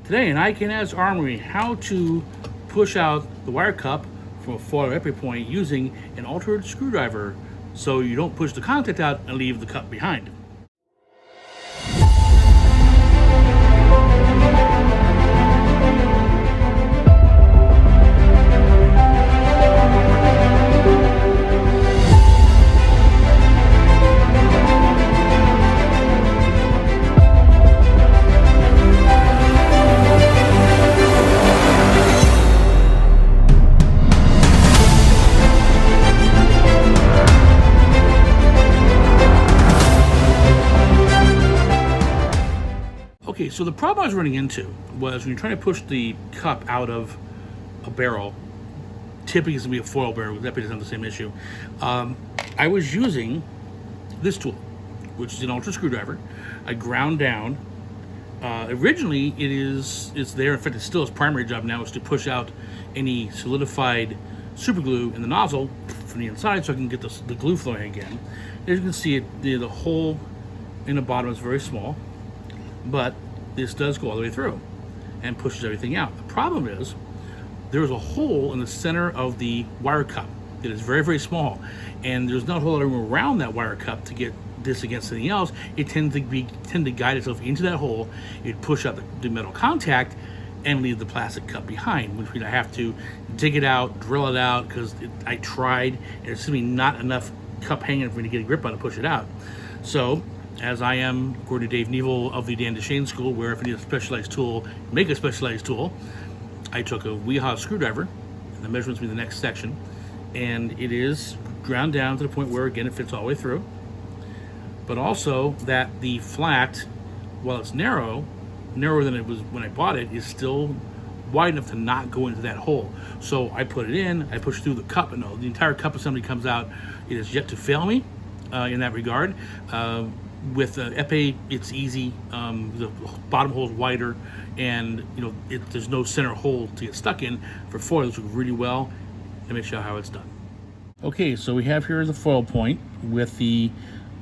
Today in Can Haz Armory, how to push out the wire cup from a foil entry point using an altered screwdriver so you don't push the contact out and leave the cup behind. Okay, so the problem I was running into was when you're trying to push the cup out of a barrel, typically it's going to be a foil barrel, that doesn't have the same issue. I was using this tool, which is an altered screwdriver. I ground down. Originally, it's there. In fact, it's still its primary job now is to push out any solidified super glue in the nozzle from the inside so I can get the glue flowing again. As you can see, the hole in the bottom is very small, but this does go all the way through and pushes everything out. The problem is there is a hole in the center of the wire cup that is very, very small, and there's not a whole lot of room around that wire cup to get this against anything else. It tend to guide itself into that hole. It push out the metal contact and leave the plastic cup behind, which means I have to dig it out, drill it out, because I tried, and there's simply not enough cup hanging for me to get a grip on to push it out. So, as I am, according to Dave Neville of the Dan DeShane School, where if you need a specialized tool, make a specialized tool, I took a RESHOOT screwdriver, and the measurements will be the next section, and it is ground down to the point where, again, it fits all the way through, but also that the flat, while it's narrower than it was when I bought it, is still wide enough to not go into that hole. So I put it in, I push through the cup, and the entire cup assembly comes out. It is yet to fail me in that regard. With epee, it's easy. The bottom hole is wider, and there's no center hole to get stuck in. For foil, this works really well. Let me show you how it's done. Okay, so we have here the foil point with the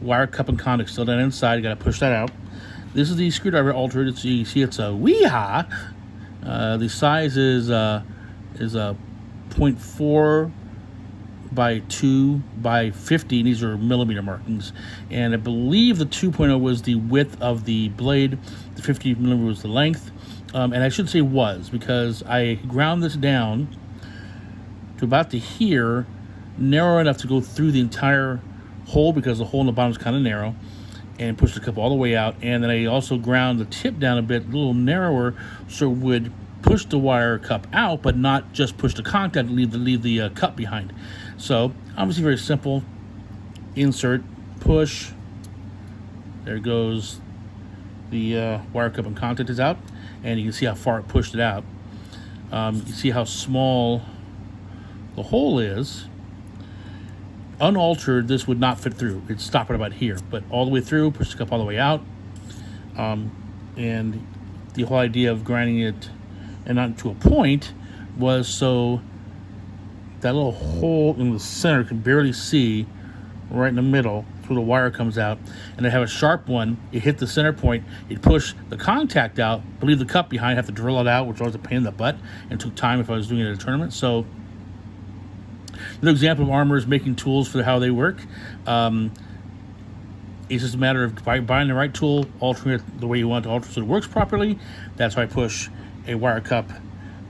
wire cup and contact still down inside. You got to push that out. This is the screwdriver altered. You see, it's a RESHOOT. The size is a 0.4 by 2 by 50, and these are millimeter markings, and I believe the 2.0 was the width of the blade, the 50 millimeter was the length, and I should say was, because I ground this down to about to here, narrow enough to go through the entire hole, because the hole in the bottom is kind of narrow, and pushed the cup all the way out. And then I also ground the tip down a bit, a little narrower, so it would push the wire cup out, but not just push the contact and leave the cup behind. So obviously very simple. Insert, push. There goes the wire cup and contact is out, and you can see how far it pushed it out. You can see how small the hole is. Unaltered, this would not fit through. It'd stop at about here, but all the way through, push the cup all the way out. And the whole idea of grinding it and not to a point was so that little hole in the center can barely see right in the middle. That's where the wire comes out. And I have a sharp one. It hit the center point. It pushed the contact out, but leave the cup behind. I have to drill it out, which was always a pain in the butt and took time if I was doing it at a tournament. So another example of armorers making tools for how they work. It's just a matter of buying the right tool, altering it the way you want to alter so it works properly. That's why I push a wire cup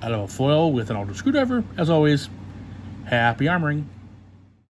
out of a foil with an altered screwdriver. As always, happy armoring.